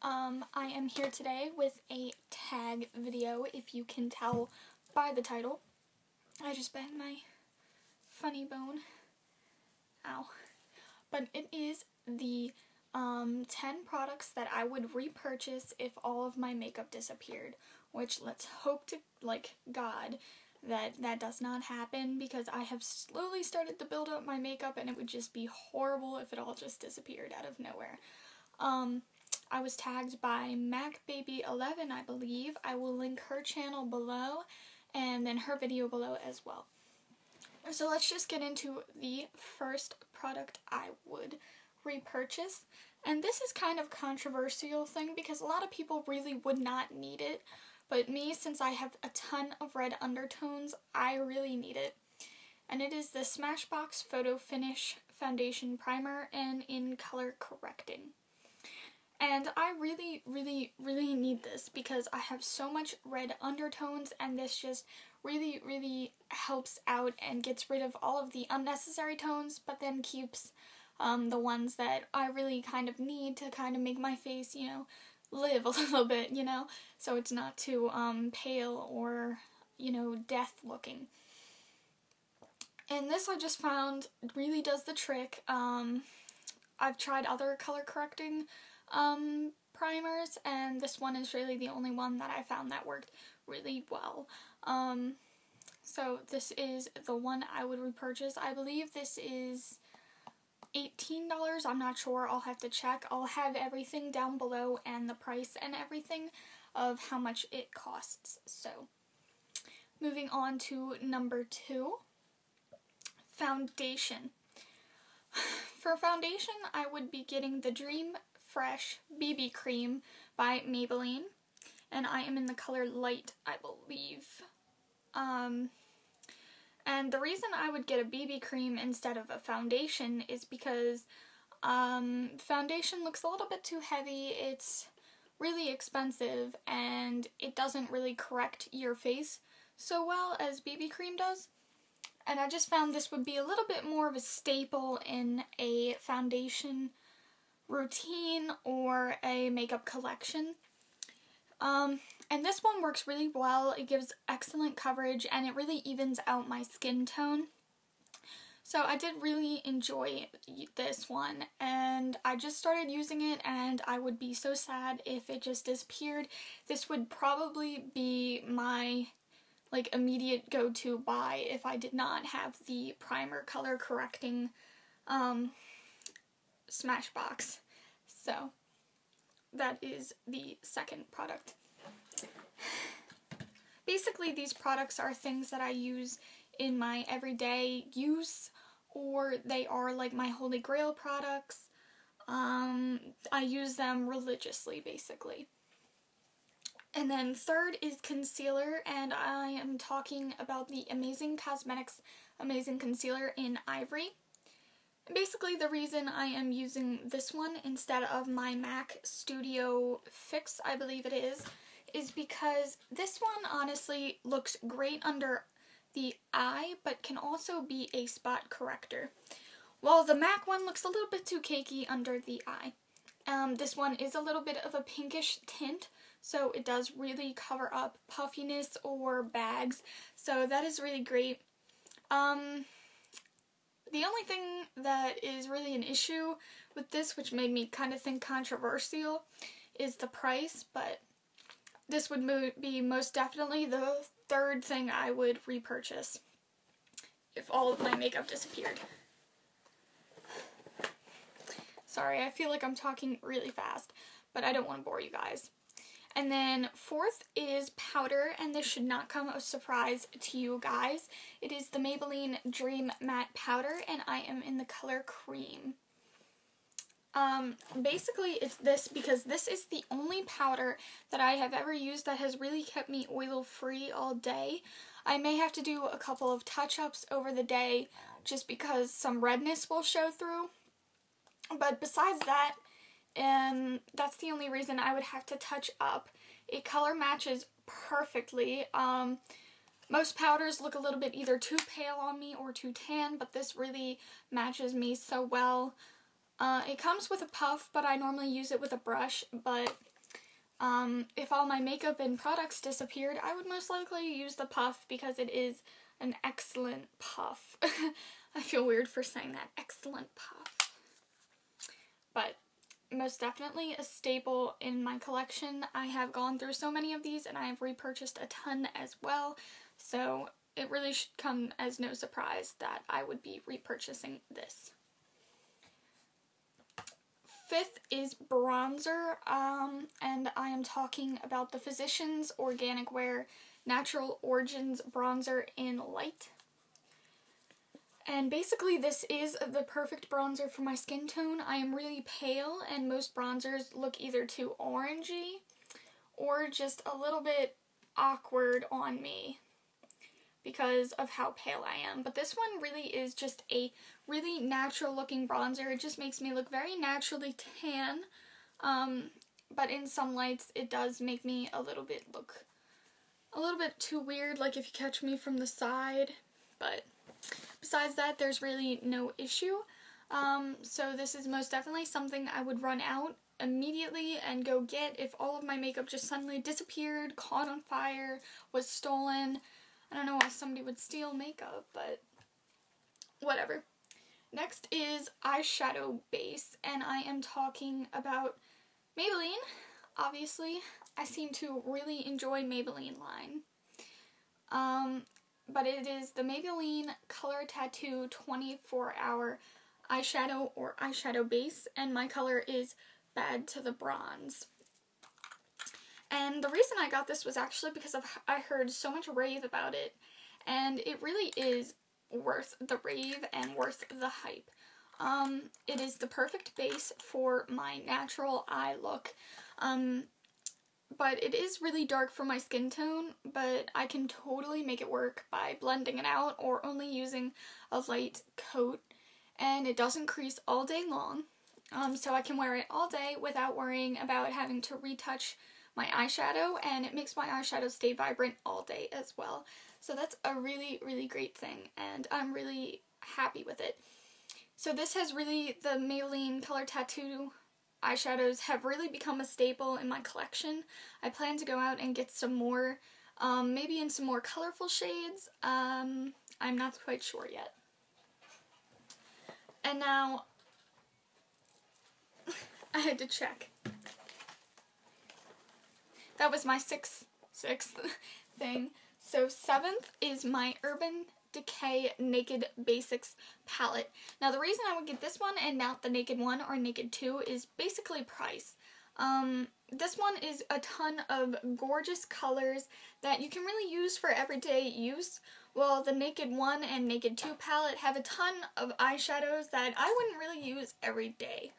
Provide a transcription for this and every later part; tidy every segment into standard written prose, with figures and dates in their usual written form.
I am here today with a tag video, if you can tell by the title. I just banged my funny bone. Ow. But it is the 10 products that I would repurchase if all of my makeup disappeared. Which, let's hope to, God, that does not happen, because I have slowly started to build up my makeup and it would just be horrible if it all just disappeared out of nowhere. I was tagged by MacBaby11, I believe. I will link her channel below and then her video below as well. So let's just get into the first product I would repurchase. And this is kind of a controversial thing because a lot of people really would not need it. But me, since I have a ton of red undertones, I really need it. And it is the Smashbox Photo Finish Foundation Primer and in color correcting. And I really, really, really need this because I have so much red undertones, and this just really, really helps out and gets rid of all of the unnecessary tones, but then keeps the ones that I really kind of need to kind of make my face, you know, live a little bit, you know, so it's not too pale or, you know, death looking. And this I just found really does the trick. I've tried other color correcting primers, and this one is really the only one that I found that worked really well. So this is the one I would repurchase. I believe this is $18, I'm not sure, I'll have to check. I'll have everything down below and the price and everything of how much it costs. So, moving on to number 2, foundation. For foundation, I would be getting the Dream Fresh BB Cream by Maybelline, and I am in the color Light, I believe. And the reason I would get a BB cream instead of a foundation is because foundation looks a little bit too heavy, it's really expensive, and it doesn't really correct your face so well as BB cream does. And I just found this would be a little bit more of a staple in a foundation routine or a makeup collection. And this one works really well. It gives excellent coverage and it really evens out my skin tone. So I did really enjoy this one, and I just started using it, and I would be so sad if it just disappeared. This would probably be my immediate go-to buy if I did not have the primer color correcting Smashbox. So that is the second product. Basically, these products are things that I use in my everyday use, or they are like my holy grail products. I use them religiously, basically. And then third is concealer, and I am talking about the Amazing Cosmetics Amazing Concealer in Ivory. Basically, the reason I am using this one instead of my MAC Studio Fix, I believe it is because this one honestly looks great under the eye, but can also be a spot corrector. While the MAC one looks a little bit too cakey under the eye. This one is a little bit of a pinkish tint, so it does really cover up puffiness or bags, so that is really great. The only thing that is really an issue with this, which made me kind of think controversial, is the price, but this would be most definitely the third thing I would repurchase if all of my makeup disappeared. Sorry, I feel like I'm talking really fast, but I don't want to bore you guys. And then fourth is powder, and this should not come as a surprise to you guys. It is the Maybelline Dream Matte Powder, and I am in the color Cream. Basically it's this because this is the only powder that I have ever used that has really kept me oil-free all day. I may have to do a couple of touch-ups over the day just because some redness will show through. But besides that, that's the only reason I would have to touch up. It color matches perfectly. Most powders look a little bit either too pale on me or too tan, but this really matches me so well. It comes with a puff, but I normally use it with a brush, but If all my makeup and products disappeared, I would most likely use the puff because it is an excellent puff. I feel weird for saying that. Excellent puff. But most definitely a staple in my collection. I have gone through so many of these and I have repurchased a ton as well. So it really should come as no surprise that I would be repurchasing this. Fifth is bronzer, and I am talking about the Physicians Organic Wear Natural Origins Bronzer in Light. And basically this is the perfect bronzer for my skin tone. I am really pale and most bronzers look either too orangey or just a little bit awkward on me because of how pale I am. But this one really is just a really natural looking bronzer. It just makes me look very naturally tan. But in some lights it does make me look a little bit too weird, like if you catch me from the side. But besides that, there's really no issue. So this is most definitely something I would run out immediately and go get if all of my makeup just suddenly disappeared, caught on fire, was stolen. I don't know why somebody would steal makeup, but whatever. Next is eyeshadow base, and I am talking about Maybelline. Obviously, I seem to really enjoy Maybelline line. But it is the Maybelline Color Tattoo 24-Hour Eyeshadow or Eyeshadow Base, and my color is Bad to the Bronze. And the reason I got this was actually because I heard so much rave about it, and it really is worth the rave and worth the hype. It is the perfect base for my natural eye look. But it is really dark for my skin tone, but I can totally make it work by blending it out or only using a light coat, and it doesn't crease all day long. So I can wear it all day without worrying about having to retouch my eyeshadow, and it makes my eyeshadow stay vibrant all day as well. So that's a really, really great thing, and I'm really happy with it. So this has really, the Maybelline Color Tattoo eyeshadows have really become a staple in my collection. I plan to go out and get some more, maybe in some more colorful shades. I'm not quite sure yet. And now, I had to check. That was my sixth thing. So 7th is my Urban Decay Naked Basics palette. Now the reason I would get this one and not the Naked 1 or Naked 2 is basically price. This one is a ton of gorgeous colors that you can really use for everyday use, while the Naked 1 and Naked 2 palette have a ton of eyeshadows that I wouldn't really use every day.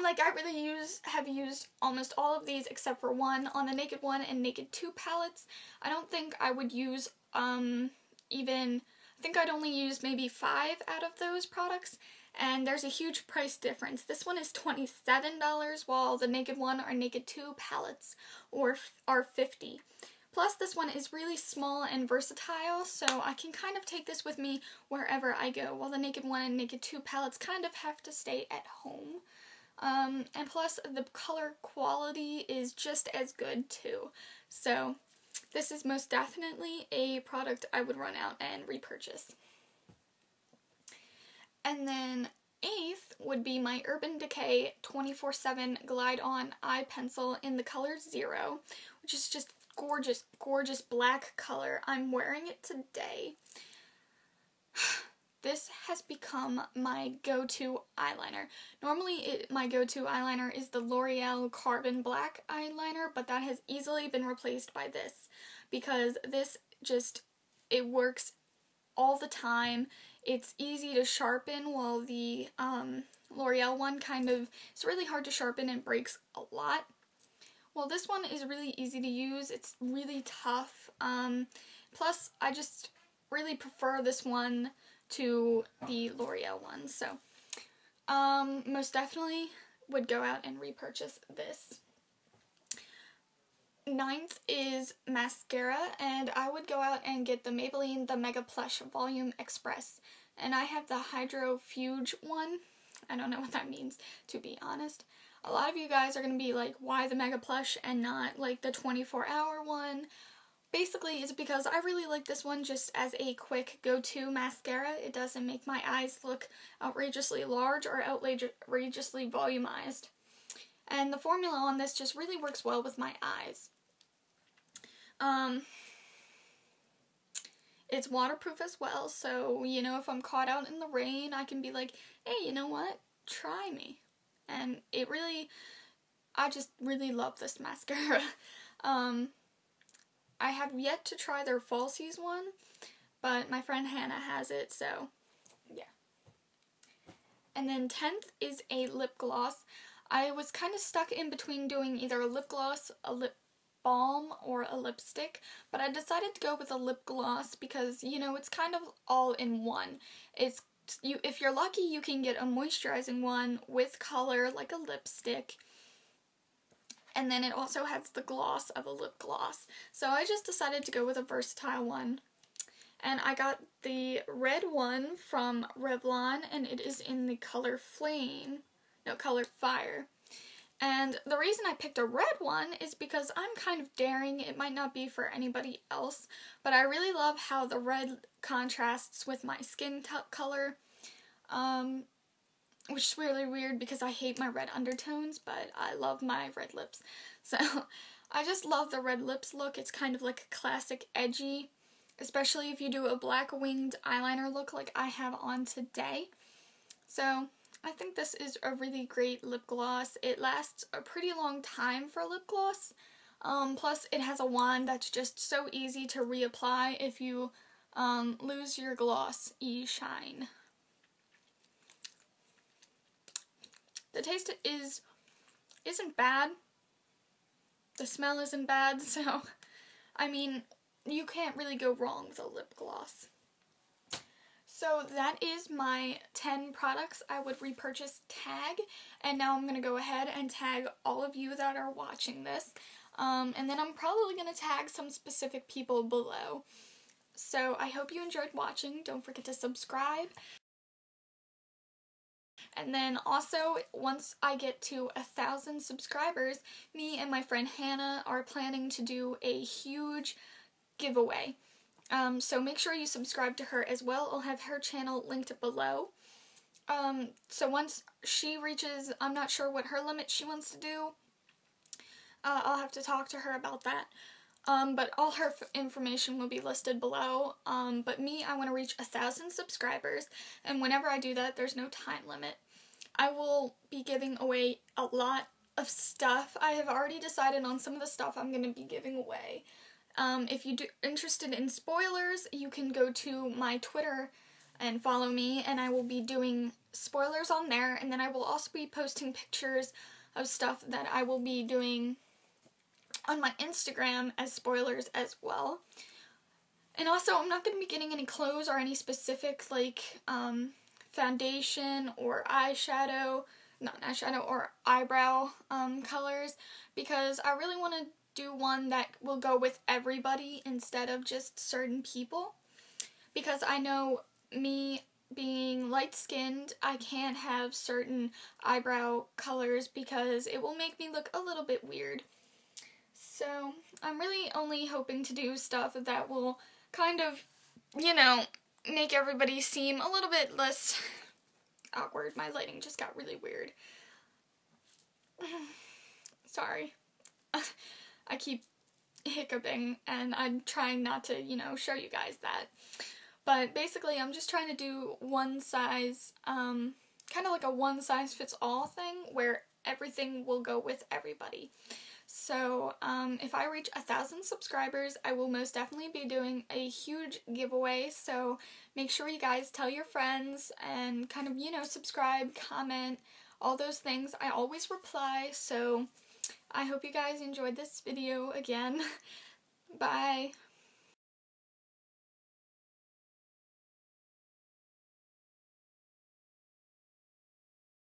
Like, I really have used almost all of these except for one. On the Naked 1 and Naked 2 palettes, I don't think I would use, I think I'd only use maybe 5 out of those products, and there's a huge price difference. This one is $27, while the Naked 1 or Naked 2 palettes are $50. Plus, this one is really small and versatile, so I can kind of take this with me wherever I go, while the Naked 1 and Naked 2 palettes kind of have to stay at home. And plus, the color quality is just as good, too. So, this is most definitely a product I would run out and repurchase. And then 8th would be my Urban Decay 24/7 Glide On Eye Pencil in the color 0, which is just gorgeous, gorgeous black color. I'm wearing it today. This has become my go-to eyeliner. Normally, my go-to eyeliner is the L'Oreal Carbon Black eyeliner, but that has easily been replaced by this, because this just, it works all the time. It's easy to sharpen, while the L'Oreal one it's really hard to sharpen and breaks a lot. Well, this one is really easy to use. It's really tough. Plus, I just really prefer this one to the L'Oreal one. So, most definitely would go out and repurchase this. 9th is mascara, and I would go out and get the Maybelline The Mega Plush Volume Express. And I have the Hydro Fuge one. I don't know what that means, to be honest. A lot of you guys are going to be like, why the Mega Plush and not like the 24-hour one? Basically, it's because I really like this one just as a quick go-to mascara. It doesn't make my eyes look outrageously large or outrageously volumized. And the formula on this just really works well with my eyes. It's waterproof as well, so, you know, if I'm caught out in the rain, I can be like, hey, you know what? Try me. And it really, I just really love this mascara. I have yet to try their falsies one, but my friend Hannah has it, so yeah. And then 10th is a lip gloss. I was kind of stuck in between doing either a lip gloss, a lip balm, or a lipstick, but I decided to go with a lip gloss because, you know, it's kind of all in one. It's if you're lucky, you can get a moisturizing one with color like a lipstick. And then it also has the gloss of a lip gloss. So I just decided to go with a versatile one. And I got the red one from Revlon, and it is in the color color Fire. And the reason I picked a red one is because I'm kind of daring. It might not be for anybody else, but I really love how the red contrasts with my skin color. Which is really weird because I hate my red undertones, but I love my red lips. So, I just love the red lips look. It's kind of like a classic edgy, especially if you do a black winged eyeliner look like I have on today. So, I think this is a really great lip gloss. It lasts a pretty long time for lip gloss. Plus, it has a wand that's just so easy to reapply if you lose your gloss-y shine. The taste isn't bad. The smell isn't bad, so, I mean, you can't really go wrong with a lip gloss. So that is my 10 products I would repurchase tag, and now I'm going to go ahead and tag all of you that are watching this, and then I'm probably going to tag some specific people below. So I hope you enjoyed watching. Don't forget to subscribe. And then also, once I get to 1,000 subscribers, me and my friend Hannah are planning to do a huge giveaway. So make sure you subscribe to her as well. I'll have her channel linked below. So once she reaches, I'm not sure what her limit she wants to do. I'll have to talk to her about that. But all her information will be listed below. But me, I want to reach 1,000 subscribers, and whenever I do that, there's no time limit. I will be giving away a lot of stuff. I have already decided on some of the stuff I'm going to be giving away. If you're interested in spoilers, you can go to my Twitter and follow me, and I will be doing spoilers on there, and then I will also be posting pictures of stuff that I will be doing on my Instagram as spoilers as well. And also, I'm not going to be getting any clothes or any specific, like, foundation or eyeshadow, not eyeshadow, or eyebrow colors, because I really want to do one that will go with everybody instead of just certain people. Because I know me being light-skinned, I can't have certain eyebrow colors because it will make me look a little bit weird. So, I'm really only hoping to do stuff that will kind of, you know, make everybody seem a little bit less awkward. My lighting just got really weird. Sorry. I keep hiccuping, and I'm trying not to, you know, show you guys that. But basically, I'm just trying to do one size, kind of like a one-size-fits-all thing, where everything will go with everybody. So, if I reach 1,000 subscribers, I will most definitely be doing a huge giveaway, so make sure you guys tell your friends and kind of, you know, subscribe, comment, all those things. I always reply, so I hope you guys enjoyed this video again. Bye!